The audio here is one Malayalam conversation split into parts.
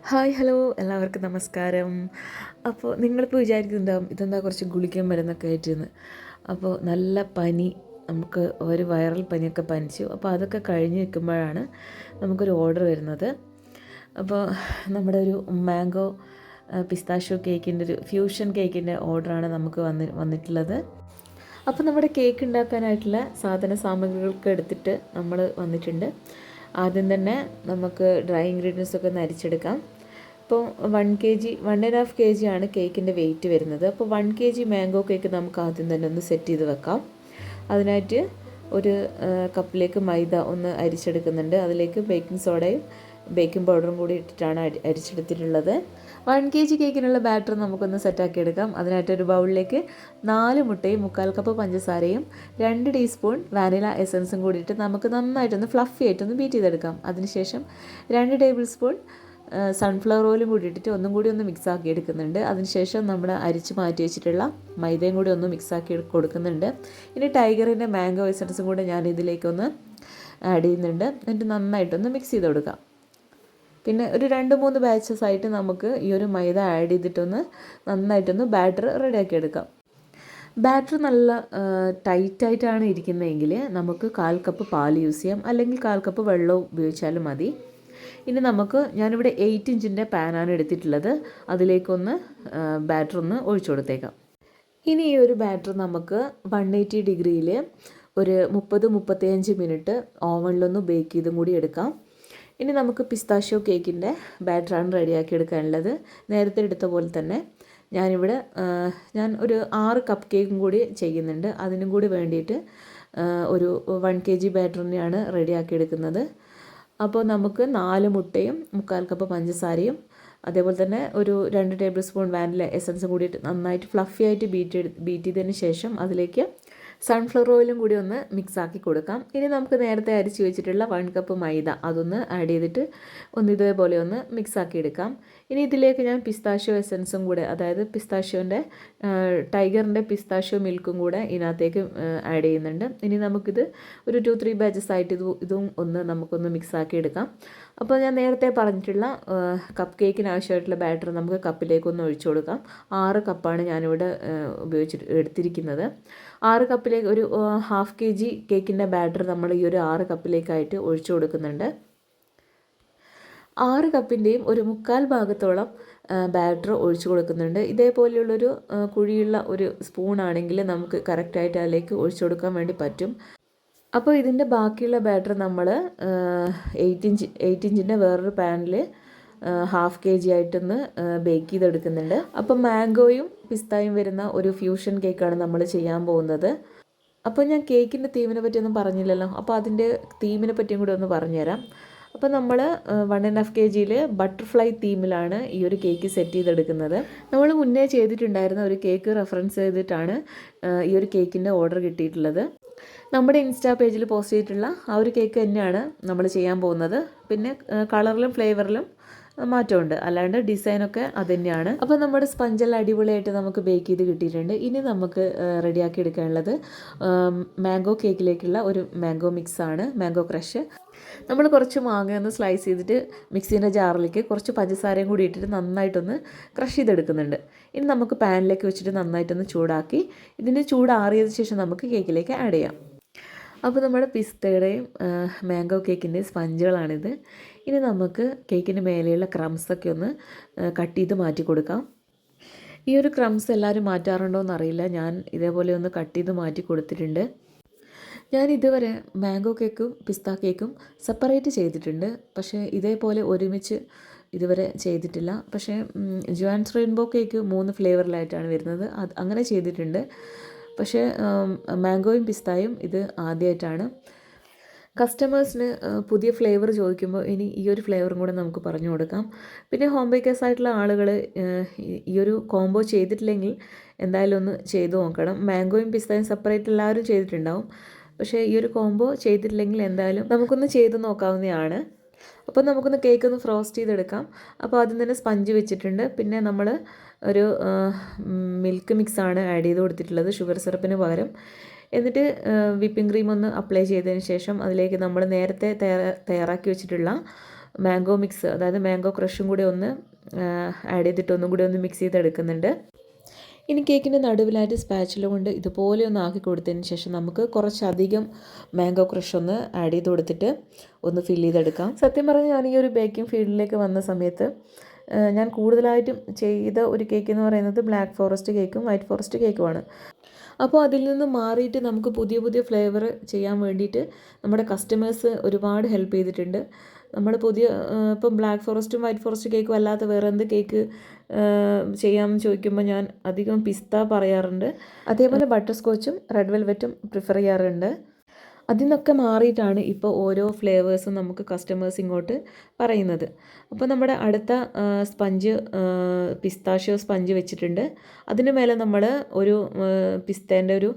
ഹായ് ഹലോ എല്ലാവർക്കും നമസ്കാരം. അപ്പോൾ നിങ്ങളിപ്പോൾ വിചാരിക്കുന്നുണ്ടാവും ഇതെന്താ കുറച്ച് ഗുളികയും മരുന്നൊക്കെ ആയിട്ടെന്ന്. അപ്പോൾ നല്ല പനി, നമുക്ക് ഒരു വൈറൽ പനിയൊക്കെ പനിച്ചു. അപ്പോൾ അതൊക്കെ കഴിഞ്ഞ് നിൽക്കുമ്പോഴാണ് നമുക്കൊരു ഓർഡർ വരുന്നത്. അപ്പോൾ നമ്മുടെ ഒരു മാംഗോ പിസ്താഷ്യോ കേക്കിൻ്റെ ഒരു ഫ്യൂഷൻ കേക്കിൻ്റെ ഓർഡറാണ് നമുക്ക് വന്നിട്ടുള്ളത്. അപ്പോൾ നമ്മുടെ കേക്ക് ഉണ്ടാക്കാനായിട്ടുള്ള സാധന സാമഗ്രികളൊക്കെ എടുത്തിട്ട് നമ്മൾ വന്നിട്ടുണ്ട്. ആദ്യം തന്നെ നമുക്ക് ഡ്രൈ ഇൻഗ്രീഡിയൻസ് ഒക്കെ ഒന്ന് അരിച്ചെടുക്കാം. ഇപ്പോൾ 1.5 kg ആണ് കേക്കിൻ്റെ വെയിറ്റ് വരുന്നത്. അപ്പോൾ 1 kg മാംഗോ കേക്ക് നമുക്ക് ആദ്യം തന്നെ ഒന്ന് സെറ്റ് ചെയ്ത് വെക്കാം. അതിനായിട്ട് ഒരു കപ്പിലേക്ക് മൈദ ഒന്ന് അരിച്ചെടുക്കുന്നുണ്ട്. അതിലേക്ക് ബേക്കിംഗ് സോഡയും ബേക്കിംഗ് പൗഡറും കൂടി ഇട്ടിട്ടാണ് അരിച്ചെടുത്തിട്ടുള്ളത്. 1 kg കേക്കിനുള്ള ബാറ്റർ നമുക്കൊന്ന് സെറ്റാക്കി എടുക്കാം. അതിനായിട്ട് ഒരു ബൗളിലേക്ക് 4 മുട്ടയും 1/4 കപ്പ് പഞ്ചസാരയും 2 ടീസ്പൂൺ വാനില എസൻസും കൂടിയിട്ട് നമുക്ക് നന്നായിട്ടൊന്ന് ഫ്ലഫി ആയിട്ടൊന്ന് ബീറ്റ് ചെയ്തെടുക്കാം. അതിനുശേഷം 2 ടേബിൾ സ്പൂൺ സൺഫ്ലവർ ഓയിലും കൂടി ഇട്ടിട്ട് ഒന്നും കൂടി ഒന്ന് മിക്സ് ആക്കി എടുക്കുന്നുണ്ട്. അതിനുശേഷം നമ്മൾ അരിച്ച് മാറ്റി വെച്ചിട്ടുള്ള മൈദയും കൂടി ഒന്ന് മിക്സ് ആക്കി കൊടുക്കുന്നുണ്ട്. ഇനി ടൈഗറിൻ്റെ മാംഗോ എസൻസും കൂടെ ഞാൻ ഇതിലേക്കൊന്ന് ആഡ് ചെയ്യുന്നുണ്ട്. എന്നിട്ട് നന്നായിട്ടൊന്ന് മിക്സ് ചെയ്ത് കൊടുക്കാം. പിന്നെ ഒരു 2-3 ബാച്ചസ് ആയിട്ട് നമുക്ക് ഈ ഒരു മൈദ ആഡ് ചെയ്തിട്ടൊന്ന് നന്നായിട്ടൊന്ന് ബാറ്റർ റെഡിയാക്കി എടുക്കാം. ബാറ്റർ നല്ല ടൈറ്റായിട്ടാണ് ഇരിക്കുന്നതെങ്കിൽ നമുക്ക് 1/4 കപ്പ് പാൽ യൂസ് ചെയ്യാം, അല്ലെങ്കിൽ 1/4 കപ്പ് വെള്ളം ഉപയോഗിച്ചാലും മതി. ഇനി ഞാനിവിടെ 8 ഇഞ്ചിൻ്റെ പാനാണ് എടുത്തിട്ടുള്ളത്. അതിലേക്കൊന്ന് ബാറ്റർ ഒന്ന് ഒഴിച്ചു കൊടുത്തേക്കാം. ഇനി ഈ ഒരു ബാറ്റർ നമുക്ക് 180 ഡിഗ്രിയിൽ ഒരു 30-35 മിനിറ്റ് ഓവനിലൊന്ന് ബേക്ക് ചെയ്തും കൂടി എടുക്കാം. ഇനി നമുക്ക് പിസ്താഷ്യോ കേക്കിൻ്റെ ബാറ്ററാണ് റെഡിയാക്കി എടുക്കാനുള്ളത്. നേരത്തെ എടുത്ത പോലെ തന്നെ ഞാൻ ഒരു 6 കപ്പ് കേക്കും കൂടി ചെയ്യുന്നുണ്ട്. അതിനും കൂടി വേണ്ടിയിട്ട് ഒരു 1 kg ബാറ്ററിനെയാണ് റെഡിയാക്കി എടുക്കുന്നത്. അപ്പോൾ നമുക്ക് 4 മുട്ടയും 1/4 കപ്പ് പഞ്ചസാരയും അതേപോലെ തന്നെ ഒരു 2 ടേബിൾ സ്പൂൺ വാനില എസൻസും കൂടിയിട്ട് നന്നായിട്ട് ഫ്ലഫി ആയിട്ട് ബീറ്റ് ചെയ്തതിന് ശേഷം അതിലേക്ക് സൺഫ്ലവർ ഓയിലും കൂടി ഒന്ന് മിക്സ് ആക്കി കൊടുക്കാം. ഇനി നമുക്ക് നേരത്തെ അരിച്ച് വെച്ചിട്ടുള്ള 1 കപ്പ് മൈദ അതൊന്ന് ആഡ് ചെയ്തിട്ട് ഇതേപോലെ ഒന്ന് മിക്സ് ആക്കി എടുക്കാം. ഇനി ഇതിലേക്ക് ഞാൻ പിസ്താഷ്യോ എസൻസും കൂടെ, അതായത് ടൈഗറിൻ്റെ പിസ്താഷ്യോ മിൽക്കും കൂടെ ഇതിനകത്തേക്ക് ആഡ് ചെയ്യുന്നുണ്ട്. ഇനി നമുക്കിത് ഒരു 2-3 ബാച്ചസ് ആയിട്ട് ഇതും നമുക്കൊന്ന് മിക്സ് ആക്കി എടുക്കാം. അപ്പോൾ ഞാൻ നേരത്തെ പറഞ്ഞിട്ടുള്ള കപ്പ് കേക്കിന് ആവശ്യമായിട്ടുള്ള ബാറ്റർ നമുക്ക് കപ്പിലേക്കൊന്ന് ഒഴിച്ചു കൊടുക്കാം. 6 കപ്പാണ് ഞാനിവിടെ എടുത്തിരിക്കുന്നത്. 6 കപ്പിലേക്ക് ഒരു 1/2 kg കേക്കിൻ്റെ ബാറ്റർ നമ്മൾ ഈ ഒരു 6 കപ്പിലേക്കായിട്ട് ഒഴിച്ചു കൊടുക്കുന്നുണ്ട്. 6 കപ്പിൻ്റെയും ഒരു 1/4 ഭാഗത്തോളം ബാറ്റർ ഒഴിച്ചു കൊടുക്കുന്നുണ്ട്. ഇതേപോലെയുള്ളൊരു കുഴിയുള്ള ഒരു സ്പൂണാണെങ്കിൽ നമുക്ക് കറക്റ്റായിട്ട് അതിലേക്ക് ഒഴിച്ചു കൊടുക്കാൻ വേണ്ടി പറ്റും. അപ്പോൾ ഇതിൻ്റെ ബാക്കിയുള്ള ബാറ്റർ നമ്മൾ 8 ഇഞ്ചിൻ്റെ വേറൊരു പാനിൽ 1/2 kg ആയിട്ടൊന്ന് ബേക്ക് ചെയ്തെടുക്കുന്നുണ്ട്. അപ്പോൾ മാംഗോയും പിസ്തായും വരുന്ന ഒരു ഫ്യൂഷൻ കേക്കാണ് നമ്മൾ ചെയ്യാൻ പോകുന്നത്. അപ്പോൾ ഞാൻ കേക്കിൻ്റെ തീമിനെ പറ്റിയൊന്നും പറഞ്ഞില്ലല്ലോ. അപ്പോൾ അതിൻ്റെ തീമിനെ പറ്റിയും കൂടി ഒന്ന് പറഞ്ഞുതരാം. അപ്പോൾ നമ്മൾ 1.5 kg ബട്ടർഫ്ലൈ തീമിലാണ് ഈ ഒരു കേക്ക് സെറ്റ് ചെയ്തെടുക്കുന്നത്. നമ്മൾ മുന്നേ ചെയ്തിട്ടുണ്ടായിരുന്ന ഒരു കേക്ക് റെഫറൻസ് ചെയ്തിട്ടാണ് ഈ ഒരു കേക്കിൻ്റെ ഓർഡർ കിട്ടിയിട്ടുള്ളത്. നമ്മുടെ ഇൻസ്റ്റാ പേജിൽ പോസ്റ്റ് ചെയ്തിട്ടുള്ള ആ ഒരു കേക്ക് തന്നെയാണ് നമ്മൾ ചെയ്യാൻ പോകുന്നത്. പിന്നെ കളറിലും ഫ്ലേവറിലും മാറ്റമുണ്ട്, അല്ലാണ്ട് ഡിസൈനൊക്കെ അത് തന്നെയാണ്. അപ്പോൾ നമ്മുടെ സ്പഞ്ചെല്ലാം അടിപൊളിയായിട്ട് നമുക്ക് ബേക്ക് ചെയ്ത് കിട്ടിയിട്ടുണ്ട്. ഇനി നമുക്ക് റെഡിയാക്കി എടുക്കാനുള്ളത് മാംഗോ കേക്കിലേക്കുള്ള ഒരു മാംഗോ മിക്സാണ്, മാംഗോ ക്രഷ്. നമ്മൾ കുറച്ച് മാങ്ങ ഒന്ന് സ്ലൈസ് ചെയ്തിട്ട് മിക്സീൻ്റെ ജാറിലേക്ക് കുറച്ച് പഞ്ചസാരയും കൂടി ഇട്ടിട്ട് നന്നായിട്ടൊന്ന് ക്രഷ് ചെയ്തെടുക്കുന്നുണ്ട്. ഇനി നമുക്ക് പാനിലേക്ക് വെച്ചിട്ട് നന്നായിട്ടൊന്ന് ചൂടാക്കി ഇതിൻ്റെ ചൂടാറിയതിന് ശേഷം നമുക്ക് കേക്കിലേക്ക് ആഡ് ചെയ്യാം. അപ്പോൾ നമ്മുടെ പിസ്തയുടെയും മാംഗോ കേക്കിൻ്റെയും സ്പഞ്ചുകളാണിത്. ഇനി നമുക്ക് കേക്കിൻ്റെ മേലെയുള്ള ക്രംസൊക്കെ ഒന്ന് കട്ട് ചെയ്ത് മാറ്റി കൊടുക്കാം. ഈ ഒരു ക്രംസ് എല്ലാവരും മാറ്റാറുണ്ടോ എന്നറിയില്ല. ഞാൻ ഇതേപോലെ ഒന്ന് കട്ട് ചെയ്ത് മാറ്റി കൊടുത്തിട്ടുണ്ട്. ഞാൻ ഇതുവരെ മാംഗോ കേക്കും പിസ്ത കേക്കും സെപ്പറേറ്റ് ചെയ്തിട്ടുണ്ട്, പക്ഷേ ഇതേപോലെ ഒരുമിച്ച് ഇതുവരെ ചെയ്തിട്ടില്ല. പക്ഷേ ജോൺസ് റെയിൻബോ കേക്ക് 3 ഫ്ലേവറിലായിട്ടാണ് വരുന്നത്, അങ്ങനെ ചെയ്തിട്ടുണ്ട്. പക്ഷേ മാംഗോയും പിസ്തായും ഇത് ആദ്യമായിട്ടാണ്. കസ്റ്റമേഴ്സിന് പുതിയ ഫ്ലേവർ ചോദിക്കുമ്പോൾ ഇനി ഈ ഒരു ഫ്ലേവറും കൂടെ നമുക്ക് പറഞ്ഞു കൊടുക്കാം. പിന്നെ ഹോം ബേക്കേഴ്സ് ആയിട്ടുള്ള ആളുകൾ ഈ ഒരു കോംബോ ചെയ്തിട്ടില്ലെങ്കിൽ എന്തായാലും ഒന്ന് ചെയ്തു നോക്കണം. മാംഗോയും പിസ്തായും സെപ്പറേറ്റ് എല്ലാവരും ചെയ്തിട്ടുണ്ടാവും, പക്ഷേ ഈ ഒരു കോംബോ ചെയ്തിട്ടില്ലെങ്കിൽ എന്തായാലും നമുക്കൊന്ന് ചെയ്ത് നോക്കാവുന്നതാണ്. അപ്പോൾ നമുക്കൊന്ന് കേക്ക് ഒന്ന് ഫ്രോസ്റ്റ് ചെയ്തെടുക്കാം. അപ്പോൾ ആദ്യം തന്നെ സ്പഞ്ച് വെച്ചിട്ടുണ്ട്. പിന്നെ നമ്മൾ ഒരു മിൽക്ക് മിക്സാണ് ആഡ് ചെയ്ത് കൊടുത്തിട്ടുള്ളത് ഷുഗർ സിറപ്പിന് പകരം. എന്നിട്ട് വിപ്പിംഗ് ക്രീം ഒന്ന് അപ്ലൈ ചെയ്തതിന് ശേഷം അതിലേക്ക് നമ്മൾ നേരത്തെ തയ്യാറാക്കി വെച്ചിട്ടുള്ള മാംഗോ മിക്സ്, അതായത് മാംഗോ ക്രഷും കൂടി ഒന്ന് ആഡ് ചെയ്തിട്ട് ഒന്നും കൂടി ഒന്ന് മിക്സ് ചെയ്തെടുക്കുന്നുണ്ട്. ഇനി കേക്കിൻ്റെ നടുവിലായിട്ട് സ്പാച്ചില കൊണ്ട് ഇതുപോലെ ഒന്ന് ആക്കി കൊടുത്തതിന് ശേഷം നമുക്ക് കുറച്ചധികം മാംഗോ ക്രഷ് ഒന്ന് ആഡ് ചെയ്ത് കൊടുത്തിട്ട് ഒന്ന് ഫില്ല് ചെയ്തെടുക്കാം. സത്യം പറഞ്ഞാൽ ഞാൻ ഈ ഒരു ബേക്കിംഗ് ഫീൽഡിലേക്ക് വന്ന സമയത്ത് ഞാൻ കൂടുതലായിട്ടും ചെയ്ത ഒരു കേക്ക് എന്ന് പറയുന്നത് ബ്ലാക്ക് ഫോറസ്റ്റ് കേക്കും വൈറ്റ് ഫോറസ്റ്റ് കേക്കുമാണ്. അപ്പോൾ അതിൽ നിന്ന് മാറിയിട്ട് നമുക്ക് പുതിയ പുതിയ ഫ്ലേവർ ചെയ്യാൻ വേണ്ടിയിട്ട് നമ്മുടെ കസ്റ്റമേഴ്സ് ഒരുപാട് ഹെൽപ്പ് ചെയ്തിട്ടുണ്ട്. നമ്മൾ ഇപ്പം ബ്ലാക്ക് ഫോറസ്റ്റും വൈറ്റ് ഫോറസ്റ്റ് കേക്കും അല്ലാത്ത വേറെ എന്ത് കേക്ക് ചെയ്യാമെന്ന് ചോദിക്കുമ്പോൾ ഞാൻ അധികം പിസ്ത പറയാറുണ്ട്. അതേപോലെ ബട്ടർ സ്കോച്ചും റെഡ് വെൽവെറ്റും പ്രിഫർ ചെയ്യാറുണ്ട്. അതിൽ നിന്നൊക്കെ മാറിയിട്ടാണ് ഇപ്പോൾ ഓരോ ഫ്ലേവേഴ്സും നമുക്ക് കസ്റ്റമേഴ്സ് ഇങ്ങോട്ട് പറയുന്നത്. അപ്പോൾ നമ്മുടെ അടുത്ത സ്പഞ്ച് പിസ്താഷ്യോ സ്പഞ്ച് വെച്ചിട്ടുണ്ട്. അതിന് മേലെ നമ്മൾ ഒരു പിസ്തേൻ്റെ ഒരു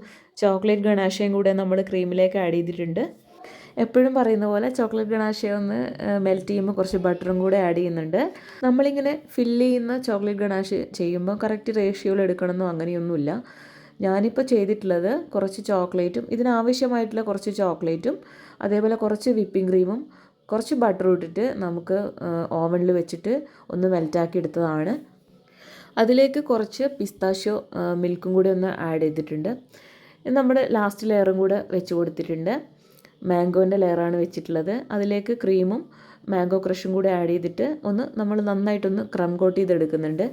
ചോക്ലേറ്റ് ഗണാഷയും കൂടെ നമ്മൾ ക്രീമിലേക്ക് ആഡ് ചെയ്തിട്ടുണ്ട്. എപ്പോഴും പറയുന്ന പോലെ ചോക്ലേറ്റ് ഗണാഷ ഒന്ന് മെൽറ്റ് ചെയ്യുമ്പോൾ കുറച്ച് ബട്ടറും കൂടെ ആഡ് ചെയ്യുന്നുണ്ട്. നമ്മളിങ്ങനെ ഫില്ല് ചെയ്യുന്ന ചോക്ലേറ്റ് ഗണാഷ് ചെയ്യുമ്പോൾ കറക്റ്റ് റേഷ്യോയിൽ എടുക്കണമെന്നോ അങ്ങനെയൊന്നുമില്ല. ഞാനിപ്പോൾ ചെയ്തിട്ടുള്ളത് കുറച്ച് ചോക്ലേറ്റും ഇതിനാവശ്യമായിട്ടുള്ള കുറച്ച് ചോക്ലേറ്റും അതേപോലെ കുറച്ച് വിപ്പിംഗ് ക്രീമും കുറച്ച് ബട്ടറും ഇട്ടിട്ട് നമുക്ക് ഓവനിൽ വെച്ചിട്ട് ഒന്ന് മെൽറ്റാക്കി എടുത്തതാണ്. അതിലേക്ക് കുറച്ച് പിസ്താഷ്യോ മിൽക്കും കൂടി ഒന്ന് ആഡ് ചെയ്തിട്ടുണ്ട്. നമ്മുടെ ലാസ്റ്റ് ലെയറും കൂടെ വെച്ച് കൊടുത്തിട്ടുണ്ട്. മാംഗോൻ്റെ ലെയറാണ് വെച്ചിട്ടുള്ളത്. അതിലേക്ക് ക്രീമും മാംഗോ ക്രഷും കൂടി ആഡ് ചെയ്തിട്ട് നമ്മൾ നന്നായിട്ടൊന്ന് ക്രം കോട്ട് ചെയ്തെടുക്കുന്നുണ്ട്.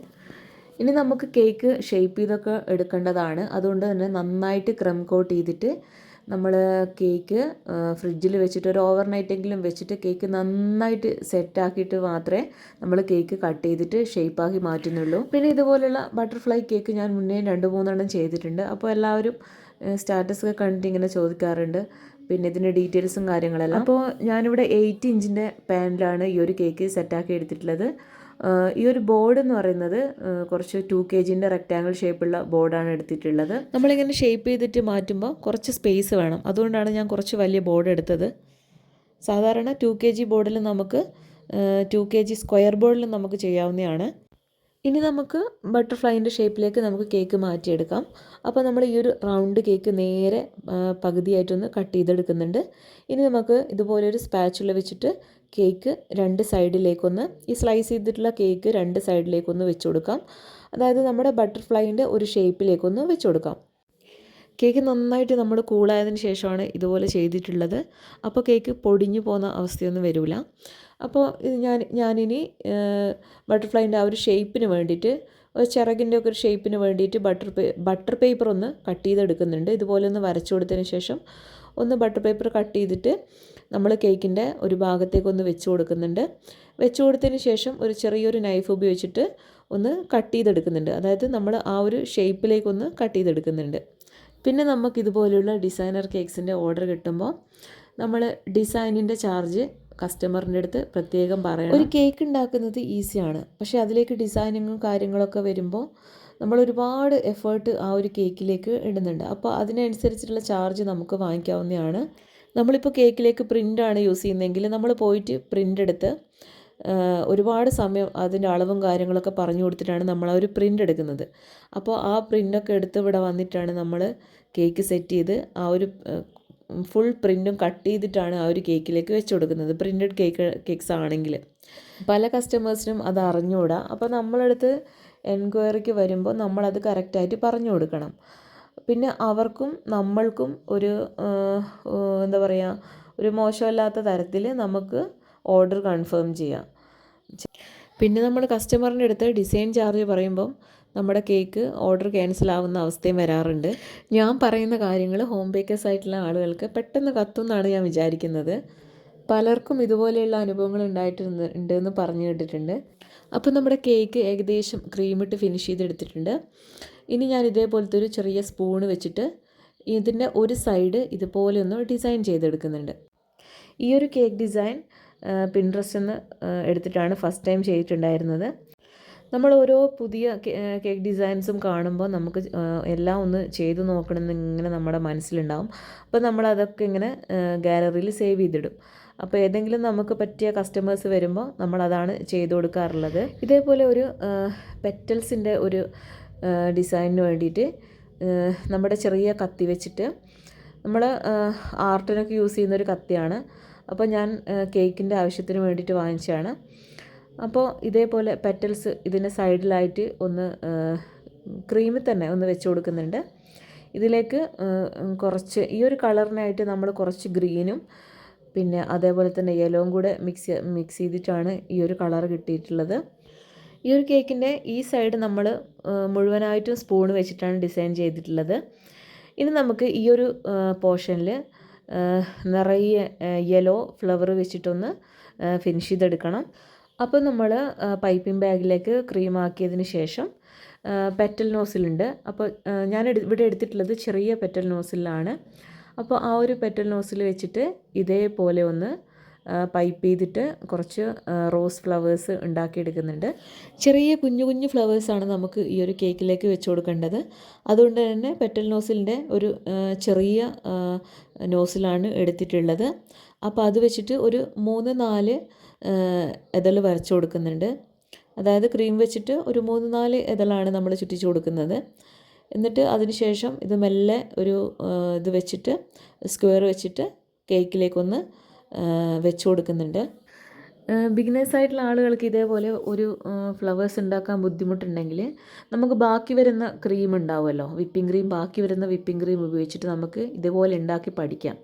ഇനി നമുക്ക് കേക്ക് ഷേപ്പ് ചെയ്തൊക്കെ എടുക്കേണ്ടതാണ്. അതുകൊണ്ട് തന്നെ നന്നായിട്ട് ക്രം കോട്ട് ചെയ്തിട്ട് നമ്മൾ കേക്ക് ഫ്രിഡ്ജിൽ വെച്ചിട്ട് ഒരു ഓവർനൈറ്റെങ്കിലും വെച്ചിട്ട് കേക്ക് നന്നായിട്ട് സെറ്റാക്കിയിട്ട് മാത്രമേ നമ്മൾ കേക്ക് കട്ട് ചെയ്തിട്ട് ഷേപ്പാക്കി മാറ്റുന്നുള്ളൂ. പിന്നെ ഇതുപോലുള്ള ബട്ടർഫ്ലൈ കേക്ക് ഞാൻ മുന്നേ 2-3 ചെയ്തിട്ടുണ്ട്. അപ്പോൾ എല്ലാവരും സ്റ്റാറ്റസൊക്കെ കണ്ടിട്ട് ഇങ്ങനെ ചോദിക്കാറുണ്ട്, പിന്നെ ഇതിൻ്റെ ഡീറ്റെയിൽസും കാര്യങ്ങളെല്ലാം. അപ്പോൾ ഞാനിവിടെ 8 ഇഞ്ചിൻ്റെ പാനിലാണ് ഈ ഒരു കേക്ക് സെറ്റാക്കി എടുത്തിട്ടുള്ളത്. ഈ ഒരു ബോർഡ് എന്ന് പറയുന്നത് കുറച്ച് 2 kg റെക്റ്റാങ്കിൾ ഷേപ്പുള്ള ബോർഡാണ് എടുത്തിട്ടുള്ളത്. നമ്മളിങ്ങനെ ഷേപ്പ് ചെയ്തിട്ട് മാറ്റുമ്പോൾ കുറച്ച് സ്പേസ് വേണം. അതുകൊണ്ടാണ് ഞാൻ കുറച്ച് വലിയ ബോർഡ് എടുത്തത്. സാധാരണ 2 kg ബോർഡിൽ നമുക്ക് 2 kg സ്ക്വയർ ബോർഡിൽ നമുക്ക് ചെയ്യാവുന്നതാണ്. ഇനി നമുക്ക് ബട്ടർഫ്ലൈൻ്റെ ഷേപ്പിലേക്ക് നമുക്ക് കേക്ക് മാറ്റിയെടുക്കാം. അപ്പോൾ നമ്മൾ ഈ ഒരു റൗണ്ട് കേക്ക് നേരെ പകുതിയായിട്ടൊന്ന് കട്ട് ചെയ്തെടുക്കുന്നുണ്ട്. ഇനി നമുക്ക് ഇതുപോലെ ഒരു സ്പാച്ചുല വെച്ചിട്ട് കേക്ക് 2 സൈഡിലേക്കൊന്ന് ഈ സ്ലൈസ് ചെയ്തിട്ടുള്ള കേക്ക് 2 സൈഡിലേക്കൊന്ന് വെച്ച് കൊടുക്കാം. അതായത് നമ്മുടെ ബട്ടർഫ്ലൈൻ്റെ ഒരു ഷേപ്പിലേക്കൊന്ന് വെച്ച് കൊടുക്കാം. കേക്ക് നന്നായിട്ട് നമ്മൾ കൂളായതിന് ശേഷമാണ് ഇതുപോലെ ചെയ്തിട്ടുള്ളത്. അപ്പോൾ കേക്ക് പൊടിഞ്ഞു പോകുന്ന അവസ്ഥയൊന്നും വരില്ല. അപ്പോൾ ഞാനിനി ബട്ടർഫ്ലൈൻ്റെ ആ ഒരു ഷേപ്പിന് വേണ്ടിയിട്ട് ഒരു ചിറകിൻ്റെ ഒക്കെ ഒരു ഷേപ്പിന് വേണ്ടിയിട്ട് ബട്ടർ പേപ്പർ ഒന്ന് കട്ട് ചെയ്തെടുക്കുന്നുണ്ട്. ഇതുപോലെ ഒന്ന് വരച്ചു കൊടുത്തതിന് ശേഷം ഒന്ന് ബട്ടർ പേപ്പർ കട്ട് ചെയ്തിട്ട് നമ്മൾ കേക്കിൻ്റെ ഒരു ഭാഗത്തേക്കൊന്ന് വെച്ച് കൊടുക്കുന്നുണ്ട്. വെച്ച് കൊടുത്തതിന് ശേഷം ഒരു ചെറിയൊരു നൈഫ് ഉപയോഗിച്ചിട്ട് ഒന്ന് കട്ട് ചെയ്തെടുക്കുന്നുണ്ട്. അതായത് നമ്മൾ ആ ഒരു ഷേപ്പിലേക്കൊന്ന് കട്ട് ചെയ്തെടുക്കുന്നുണ്ട്. പിന്നെ നമുക്ക് ഇതുപോലെയുള്ള ഡിസൈനർ കേക്ക്സിൻ്റെ ഓർഡർ കിട്ടുമ്പോൾ നമ്മൾ ഡിസൈനിൻ്റെ ചാർജ് കസ്റ്റമറിൻ്റെ അടുത്ത് പ്രത്യേകം പറയണം. ഒരു കേക്ക് ഉണ്ടാക്കുന്നത് ഈസിയാണ്, പക്ഷേ അതിലേക്ക് ഡിസൈനിങ്ങും കാര്യങ്ങളൊക്കെ വരുമ്പോൾ നമ്മൾ ഒരുപാട് എഫേർട്ട് ആ ഒരു കേക്കിലേക്ക് ഇടുന്നുണ്ട്. അപ്പോൾ അതിനനുസരിച്ചിട്ടുള്ള ചാർജ് നമുക്ക് വാങ്ങിക്കാവുന്നതാണ്. നമ്മളിപ്പോൾ കേക്കിലേക്ക് പ്രിൻ്റാണ് യൂസ് ചെയ്യുന്നതെങ്കിൽ നമ്മൾ പോയിട്ട് പ്രിൻ്റ് എടുത്ത് ഒരുപാട് സമയം അതിൻ്റെ അളവും കാര്യങ്ങളൊക്കെ പറഞ്ഞു കൊടുത്തിട്ടാണ് നമ്മൾ ആ ഒരു പ്രിൻ്റ് എടുക്കുന്നത്. അപ്പോൾ ആ പ്രിൻ്റൊക്കെ എടുത്ത് ഇവിടെ വന്നിട്ടാണ് നമ്മൾ കേക്ക് സെറ്റ് ചെയ്ത് ആ ഒരു ഫുൾ പ്രിൻറ്റും കട്ട് ചെയ്തിട്ടാണ് ആ ഒരു കേക്കിലേക്ക് വെച്ച് കൊടുക്കുന്നത്. പ്രിൻറ്റഡ് കേക്ക്സ് ആണെങ്കിൽ പല കസ്റ്റമേഴ്സിനും അത് അറിഞ്ഞുകൂടാ. അപ്പോൾ നമ്മളടുത്ത് എൻക്വയറിക്ക് വരുമ്പോൾ നമ്മളത് കറക്റ്റായിട്ട് പറഞ്ഞു കൊടുക്കണം. പിന്നെ അവർക്കും നമ്മൾക്കും ഒരു എന്താ പറയുക, ഒരു മോശമല്ലാത്ത തരത്തിൽ നമുക്ക് ഓർഡർ കൺഫേം ചെയ്യാം. പിന്നെ നമ്മൾ കസ്റ്റമറിൻ്റെ അടുത്ത് ഡിസൈൻ ചാർജ് പറയുമ്പം നമ്മുടെ കേക്ക് ഓർഡർ ക്യാൻസൽ ആവുന്ന അവസ്ഥയും വരാറുണ്ട്. ഞാൻ പറയുന്ന കാര്യങ്ങൾ ഹോം ബേക്കേഴ്സ് ആയിട്ടുള്ള ആളുകൾക്ക് പെട്ടെന്ന് കത്തുമെന്നാണ് ഞാൻ വിചാരിക്കുന്നത്. പലർക്കും ഇതുപോലെയുള്ള അനുഭവങ്ങൾ ഉണ്ടെന്ന് പറഞ്ഞു കേട്ടിട്ടുണ്ട്. അപ്പോൾ നമ്മുടെ കേക്ക് ഏകദേശം ക്രീമിട്ട് ഫിനിഷ് ചെയ്തെടുത്തിട്ടുണ്ട്. ഇനി ഞാൻ ഇതേപോലത്തെ ഒരു ചെറിയ സ്പൂണ് വെച്ചിട്ട് ഇതിൻ്റെ ഒരു സൈഡ് ഇതുപോലെ ഒന്ന് ഡിസൈൻ ചെയ്തെടുക്കുന്നുണ്ട്. ഈ ഒരു കേക്ക് ഡിസൈൻ പിൻട്രസ്റ്റിൽ നിന്ന് എടുത്തിട്ടാണ് ഫസ്റ്റ് ടൈം ചെയ്തിട്ടുണ്ടായിരുന്നത്. നമ്മൾ ഓരോ പുതിയ കേക്ക് ഡിസൈൻസും കാണുമ്പോൾ നമുക്ക് എല്ലാം ഒന്ന് ചെയ്തു നോക്കണമെന്ന് ഇങ്ങനെ നമ്മുടെ മനസ്സിലുണ്ടാവും. അപ്പോൾ നമ്മളതൊക്കെ ഇങ്ങനെ ഗാലറിയിൽ സേവ് ചെയ്തിടും. അപ്പോൾ ഏതെങ്കിലും നമുക്ക് പറ്റിയ കസ്റ്റമേഴ്സ് വരുമ്പോൾ നമ്മളതാണ് ചെയ്തു കൊടുക്കാറുള്ളത്. ഇതേപോലെ ഒരു പെറ്റൽസിൻ്റെ ഒരു ഡിസൈനിന് വേണ്ടിയിട്ട് നമ്മുടെ ചെറിയ കത്തി വെച്ചിട്ട് നമ്മൾ ആർട്ടിനൊക്കെ യൂസ് ചെയ്യുന്നൊരു കത്തിയാണ്. അപ്പോൾ ഞാൻ കേക്കിൻ്റെ ആവശ്യത്തിന് വേണ്ടിയിട്ട് വാങ്ങിച്ചതാണ്. അപ്പോൾ ഇതേപോലെ പെറ്റൽസ് ഇതിൻ്റെ സൈഡിലായിട്ട് ഒന്ന് ക്രീമിൽ തന്നെ ഒന്ന് വെച്ച് കൊടുക്കുന്നുണ്ട്. ഇതിലേക്ക് കുറച്ച് ഈ ഒരു കളറിനായിട്ട് നമ്മൾ കുറച്ച് ഗ്രീനും പിന്നെ അതേപോലെ തന്നെ യെല്ലോവും കൂടെ മിക്സ് ചെയ്തിട്ടാണ് ഈ ഒരു കളർ കിട്ടിയിട്ടുള്ളത്. ഈ ഒരു കേക്കിൻ്റെ ഈ സൈഡ് നമ്മൾ മുഴുവനായിട്ടും സ്പൂൺ വെച്ചിട്ടാണ് ഡിസൈൻ ചെയ്തിട്ടുള്ളത്. ഇനി നമുക്ക് ഈ ഒരു പോർഷനിൽ നിറയെ യെല്ലോ ഫ്ലവർ വെച്ചിട്ടൊന്ന് ഫിനിഷ് ചെയ്തെടുക്കണം. അപ്പോൾ നമ്മൾ പൈപ്പിംഗ് ബാഗിലേക്ക് ക്രീം ആക്കിയതിന് ശേഷം പെറ്റൽ നോസിലുണ്ട്. അപ്പോൾ ഞാൻ ഇവിടെ എടുത്തിട്ടുള്ളത് ചെറിയ പെറ്റൽ നോസിലാണ്. അപ്പോൾ ആ ഒരു പെറ്റൽ നോസിൽ വെച്ചിട്ട് ഇതേപോലെ ഒന്ന് പൈപ്പ് ചെയ്തിട്ട് കുറച്ച് റോസ് ഫ്ലവേഴ്സ് ഉണ്ടാക്കിയെടുക്കുന്നുണ്ട്. ചെറിയ കുഞ്ഞു കുഞ്ഞു ഫ്ലവേഴ്സാണ് നമുക്ക് ഈ ഒരു കേക്കിലേക്ക് വെച്ച് കൊടുക്കേണ്ടത്. അതുകൊണ്ട് തന്നെ പെറ്റൽ നോസിലിൻ്റെ ഒരു ചെറിയ നോസിലാണ് എടുത്തിട്ടുള്ളത്. അപ്പോൾ അത് വെച്ചിട്ട് ഒരു 3-4 ഇതൾ വരച്ച് കൊടുക്കുന്നുണ്ട്. അതായത് ക്രീം വെച്ചിട്ട് ഒരു 3-4 ഇതളാണ് നമ്മൾ ചുറ്റിച്ച് കൊടുക്കുന്നത്. എന്നിട്ട് അതിന് ശേഷം ഇത് മെല്ലെ ഒരു ഇത് വെച്ചിട്ട് സ്ക്വയർ വെച്ചിട്ട് കേക്കിലേക്കൊന്ന് വെച്ച് കൊടുക്കുന്നുണ്ട്. ബിഗിനേഴ്സായിട്ടുള്ള ആളുകൾക്ക് ഇതേപോലെ ഒരു ഫ്ലവേഴ്സ് ഉണ്ടാക്കാൻ ബുദ്ധിമുട്ടുണ്ടെങ്കിൽ നമുക്ക് ബാക്കി വരുന്ന ക്രീം ഉണ്ടാവുമല്ലോ, വിപ്പിംഗ് ക്രീം, ബാക്കി വരുന്ന വിപ്പിംഗ് ക്രീം ഉപയോഗിച്ചിട്ട് നമുക്ക് ഇതേപോലെ ഉണ്ടാക്കി പഠിക്കാം.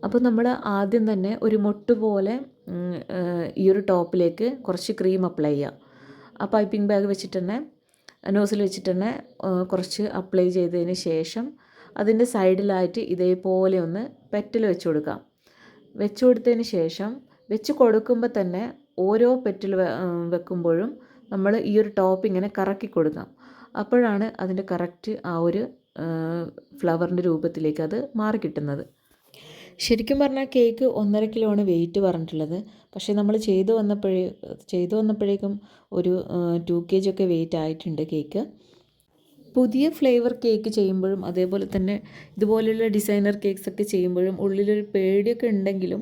അപ്പോൾ നമ്മൾ ആദ്യം തന്നെ ഒരു മൊട്ട് പോലെ ഈ ഒരു ടോപ്പിലേക്ക് കുറച്ച് ക്രീം അപ്ലൈ ചെയ്യുക. ആ പൈപ്പിംഗ് ബാഗ് വെച്ചിട്ട് തന്നെ നോസിൽ വെച്ചിട്ട് തന്നെ കുറച്ച് അപ്ലൈ ചെയ്തതിന് ശേഷം അതിൻ്റെ സൈഡിലായിട്ട് ഇതേപോലെ ഒന്ന് പെറ്റൽ വെച്ച് കൊടുക്കാം. വെച്ച് കൊടുത്തതിന് ശേഷം വെച്ച് കൊടുക്കുമ്പോൾ തന്നെ ഓരോ പെറ്റൽ വെക്കുമ്പോഴും നമ്മൾ ഈ ഒരു ടോപ്പ് ഇങ്ങനെ കറക്കി കൊടുക്കാം. അപ്പോഴാണ് അതിൻ്റെ കറക്റ്റ് ആ ഒരു ഫ്ലവറിൻ്റെ രൂപത്തിലേക്ക് അത് മാറി കിട്ടുന്നത്. ശരിക്കും പറഞ്ഞാൽ കേക്ക് 1.5 കിലോയാണ് വെയിറ്റ് പറഞ്ഞിട്ടുള്ളത്. പക്ഷേ നമ്മൾ ചെയ്തു വന്നപ്പോഴേക്കും ഒരു 2 kg ഒക്കെ വെയിറ്റ് ആയിട്ടുണ്ട് കേക്ക്. പുതിയ ഫ്ലേവർ കേക്ക് ചെയ്യുമ്പോഴും അതേപോലെ തന്നെ ഇതുപോലെയുള്ള ഡിസൈനർ കേക്ക്സ് ഒക്കെ ചെയ്യുമ്പോഴും ഉള്ളിലൊരു പേടിയൊക്കെ ഉണ്ടെങ്കിലും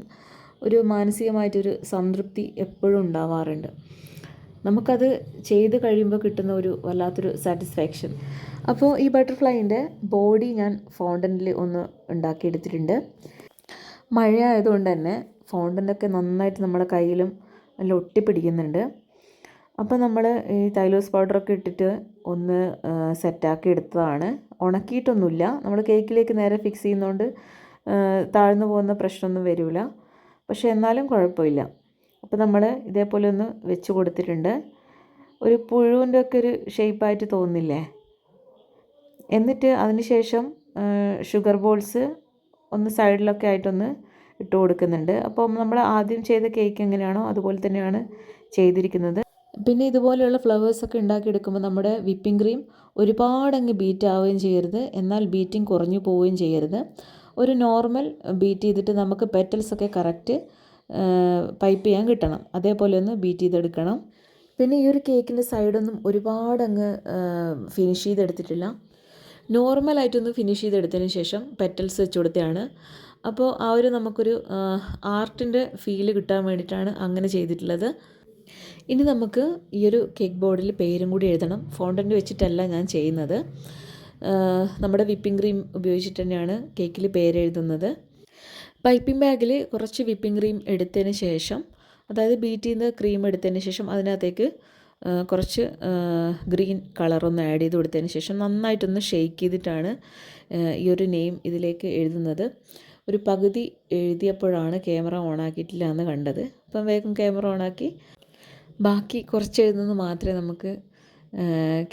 ഒരു മാനസികമായിട്ടൊരു സംതൃപ്തി എപ്പോഴും ഉണ്ടാവാറുണ്ട്. നമുക്കത് ചെയ്ത് കഴിയുമ്പോൾ കിട്ടുന്ന ഒരു വല്ലാത്തൊരു സാറ്റിസ്ഫാക്ഷൻ. അപ്പോൾ ഈ ബട്ടർഫ്ലൈൻ്റെ ബോഡി ഞാൻ ഫോണ്ടനിൽ ഒന്ന് ഉണ്ടാക്കിയെടുത്തിട്ടുണ്ട്. മഴയായതുകൊണ്ട് തന്നെ ഫോണ്ടൻ്റൊക്കെ നന്നായിട്ട് നമ്മുടെ കയ്യിലും നല്ല ഒട്ടിപ്പിടിക്കുന്നുണ്ട്. അപ്പോൾ നമ്മൾ ഈ തൈലോസ് പൗഡറൊക്കെ ഇട്ടിട്ട് ഒന്ന് സെറ്റാക്കി എടുത്തതാണ്. ഉണക്കിയിട്ടൊന്നുമില്ല. നമ്മൾ കേക്കിലേക്ക് നേരെ ഫിക്സ് ചെയ്യുന്നതുകൊണ്ട് താഴ്ന്നു പോകുന്ന പ്രശ്നമൊന്നും വരില്ല. പക്ഷേ എന്നാലും കുഴപ്പമില്ല. അപ്പോൾ നമ്മൾ ഇതേപോലെ ഒന്ന് വെച്ച് കൊടുത്തിട്ടുണ്ട്. ഒരു പുഴുവിൻ്റെ ഒക്കെ ഒരു ഷേപ്പായിട്ട് തോന്നുന്നില്ലേ? എന്നിട്ട് അതിന് ശേഷം ഷുഗർ ബോൾസ് ഒന്ന് സൈഡിലൊക്കെ ആയിട്ടൊന്ന് ഇട്ട് കൊടുക്കുന്നുണ്ട്. അപ്പോൾ നമ്മൾ ആദ്യം ചെയ്ത കേക്ക് എങ്ങനെയാണോ അതുപോലെ തന്നെയാണ് ചെയ്തിരിക്കുന്നത്. പിന്നെ ഇതുപോലെയുള്ള ഫ്ലവേഴ്സൊക്കെ ഉണ്ടാക്കിയെടുക്കുമ്പോൾ നമ്മുടെ വിപ്പിംഗ് ക്രീം ഒരുപാടങ്ങ് ബീറ്റ് ആവുകയും ചെയ്യരുത്, എന്നാൽ ബീറ്റിംഗ് കുറഞ്ഞു പോവുകയും ചെയ്യരുത്. ഒരു നോർമൽ ബീറ്റ് ചെയ്തിട്ട് നമുക്ക് പെറ്റൽസൊക്കെ കറക്റ്റ് പൈപ്പ് ചെയ്യാൻ കിട്ടണം. അതേപോലെ ഒന്ന് ബീറ്റ് ചെയ്തെടുക്കണം. പിന്നെ ഈ ഒരു കേക്കിൻ്റെ സൈഡൊന്നും ഒരുപാടങ്ങ് ഫിനിഷ് ചെയ്തെടുത്തിട്ടില്ല. നോർമലായിട്ടൊന്ന് ഫിനിഷ് ചെയ്തെടുത്തതിന് ശേഷം പെറ്റൽസ് വെച്ച് കൊടുത്തതാണ്. അപ്പോൾ ആ ഒരു നമുക്കൊരു ആർട്ടിൻ്റെ ഫീല് കിട്ടാൻ വേണ്ടിയിട്ടാണ് അങ്ങനെ ചെയ്തിട്ടുള്ളത്. ഇനി നമുക്ക് ഈ ഒരു കേക്ക് ബോർഡിൽ പേരും കൂടി എഴുതണം. ഫോണ്ടൻ്റ് വെച്ചിട്ടല്ല ഞാൻ ചെയ്യുന്നത്. നമ്മുടെ വിപ്പിംഗ് ക്രീം ഉപയോഗിച്ചിട്ട് തന്നെയാണ് കേക്കിൽ പേരെഴുതുന്നത്. പൈപ്പിംഗ് ബാഗിൽ കുറച്ച് വിപ്പിംഗ് ക്രീം എടുത്തതിന് ശേഷം, അതായത് ബീറ്റ് ചെയ്യുന്ന ക്രീം എടുത്തതിന് ശേഷം അതിനകത്തേക്ക് കുറച്ച് ഗ്രീൻ കളറൊന്ന് ആഡ് ചെയ്ത് കൊടുത്തതിന് ശേഷം നന്നായിട്ടൊന്ന് ഷെയ്ക്ക് ചെയ്തിട്ടാണ് ഈ ഒരു നെയിം ഇതിലേക്ക് എഴുതുന്നത്. ഒരു പകുതി എഴുതിയപ്പോഴാണ് ക്യാമറ ഓണാക്കിയിട്ടില്ല എന്ന് കണ്ടത്. അപ്പം വേഗം ക്യാമറ ഓണാക്കി ബാക്കി കുറച്ച് എഴുതുന്നത് മാത്രമേ നമുക്ക്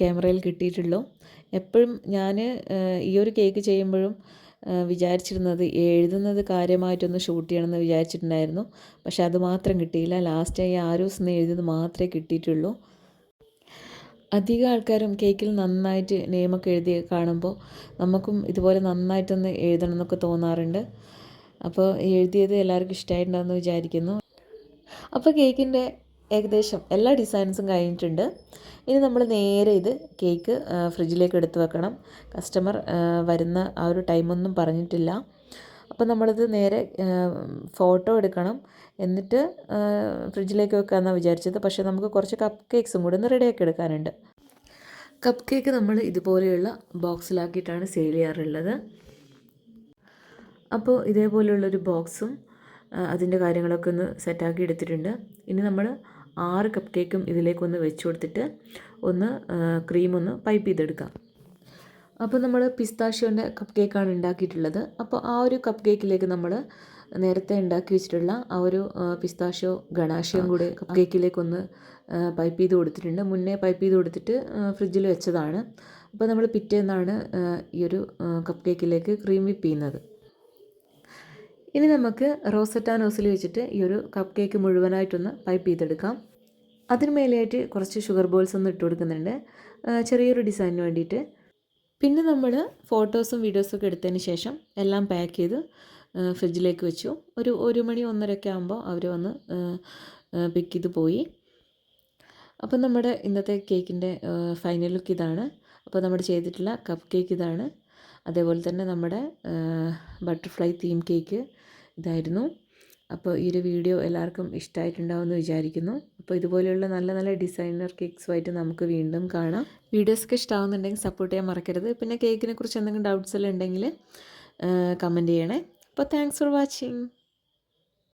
ക്യാമറയിൽ കിട്ടിയിട്ടുള്ളൂ. എപ്പോഴും ഞാൻ ഈ ഒരു കേക്ക് ചെയ്യുമ്പോഴും വിചാരിച്ചിരുന്നത് എഴുതുന്നത് കാര്യമായിട്ടൊന്ന് ഷൂട്ട് ചെയ്യണമെന്ന് വിചാരിച്ചിട്ടുണ്ടായിരുന്നു. പക്ഷെ അത് മാത്രം കിട്ടിയില്ല. ലാസ്റ്റായി ആരൂസ് എന്ന് എഴുതിയത് മാത്രമേ കിട്ടിയിട്ടുള്ളൂ. അധികം ആൾക്കാരും കേക്കിൽ നന്നായിട്ട് നെയിമൊക്കെ എഴുതി കാണുമ്പോൾ നമുക്കും ഇതുപോലെ നന്നായിട്ടൊന്ന് എഴുതണം എന്നൊക്കെ തോന്നാറുണ്ട്. അപ്പോൾ എഴുതിയത് എല്ലാവർക്കും ഇഷ്ടമായിട്ടുണ്ടാകുമെന്ന് വിചാരിക്കുന്നു. അപ്പോൾ കേക്കിൻ്റെ ഏകദേശം എല്ലാ ഡിസൈൻസും കഴിഞ്ഞിട്ടുണ്ട്. ഇനി നമ്മൾ നേരെ ഇത് കേക്ക് ഫ്രിഡ്ജിലേക്ക് എടുത്ത് വെക്കണം. കസ്റ്റമർ വരുന്ന ആ ഒരു ടൈമൊന്നും പറഞ്ഞിട്ടില്ല. അപ്പോൾ നമ്മളിത് നേരെ ഫോട്ടോ എടുക്കണം, എന്നിട്ട് ഫ്രിഡ്ജിലേക്ക് വെക്കാമെന്നാണ് വിചാരിച്ചത്. പക്ഷേ നമുക്ക് കുറച്ച് കപ്പ് കേക്ക്സും കൂടി ഒന്ന് റെഡിയാക്കി എടുക്കാനുണ്ട്. കപ്പ് കേക്ക് നമ്മൾ ഇതുപോലെയുള്ള ബോക്സിലാക്കിയിട്ടാണ് സെയിൽ ചെയ്യാറുള്ളത്. അപ്പോൾ ഇതേപോലെയുള്ളൊരു ബോക്സും അതിൻ്റെ കാര്യങ്ങളൊക്കെ ഒന്ന് സെറ്റാക്കി എടുത്തിട്ടുണ്ട്. ഇനി നമ്മൾ 6 കപ്പ് കേക്കും ഇതിലേക്കൊന്ന് വെച്ച് കൊടുത്തിട്ട് ഒന്ന് ക്രീം ഒന്ന് പൈപ്പ് ചെയ്തെടുക്കാം. അപ്പോൾ നമ്മൾ പിസ്താഷ്യോൻ്റെ കപ്പ് കേക്കാണ് ഉണ്ടാക്കിയിട്ടുള്ളത്. അപ്പോൾ ആ ഒരു കപ്പ് കേക്കിലേക്ക് നമ്മൾ നേരത്തെ ഉണ്ടാക്കി വെച്ചിട്ടുള്ള ആ ഒരു പിസ്താഷ്യോ ഗണാഷ്യം കൂടി കപ്പ് കേക്കിലേക്കൊന്ന് പൈപ്പ് ചെയ്ത് കൊടുത്തിട്ടുണ്ട്. മുന്നേ പൈപ്പ് ചെയ്ത് കൊടുത്തിട്ട് ഫ്രിഡ്ജിൽ വെച്ചതാണ്. അപ്പോൾ നമ്മൾ പിറ്റേന്നാണ് ഈ ഒരു കപ്പ് കേക്കിലേക്ക് ക്രീം വിപ്പ് ചെയ്യുന്നത്. ഇനി നമുക്ക് റോസറ്റ നോസിൽ വെച്ചിട്ട് ഈ ഒരു കപ്പ് കേക്ക് മുഴുവനായിട്ടൊന്ന് പൈപ്പ് ചെയ്തെടുക്കാം. അതിന് മേലെയായിട്ട് കുറച്ച് ഷുഗർ ബോൾസ് ഒന്ന് ഇട്ട് കൊടുക്കുന്നുണ്ട്, ചെറിയൊരു ഡിസൈനിന് വേണ്ടിയിട്ട്. പിന്നെ നമ്മൾ ഫോട്ടോസും വീഡിയോസൊക്കെ എടുത്തതിന് ശേഷം എല്ലാം പാക്ക് ചെയ്ത് ഫ്രിഡ്ജിലേക്ക് വെച്ചു. ഒരു 1 മണി 1:30 ആകുമ്പോൾ അവർ വന്ന് പിക്ക് ചെയ്ത് പോയി. അപ്പം നമ്മുടെ ഇന്നത്തെ കേക്കിൻ്റെ ഫൈനൽ ലുക്ക് ഇതാണ്. അപ്പോൾ നമ്മൾ ചെയ്തിട്ടുള്ള കപ്പ് കേക്ക് ഇതാണ്. അതേപോലെ തന്നെ നമ്മുടെ ബട്ടർഫ്ലൈ തീം കേക്ക് ഇതായിരുന്നു. അപ്പോൾ ഈ ഒരു വീഡിയോ എല്ലാവർക്കും ഇഷ്ടമായിട്ടുണ്ടാവുമെന്ന് വിചാരിക്കുന്നു. അപ്പോൾ ഇതുപോലെയുള്ള നല്ല നല്ല ഡിസൈനർ കേക്ക്സുമായിട്ട് നമുക്ക് വീണ്ടും കാണാം. വീഡിയോസൊക്കെ ഇഷ്ടമാവുന്നുണ്ടെങ്കിൽ സപ്പോർട്ട് ചെയ്യാൻ മറക്കരുത്. പിന്നെ കേക്കിനെ കുറിച്ച് എന്തെങ്കിലും ഡൗട്ട്സ് എല്ലാം ഉണ്ടെങ്കിൽ കമൻറ്റ് ചെയ്യണേ. അപ്പോൾ താങ്ക്സ് ഫോർ വാച്ചിങ്.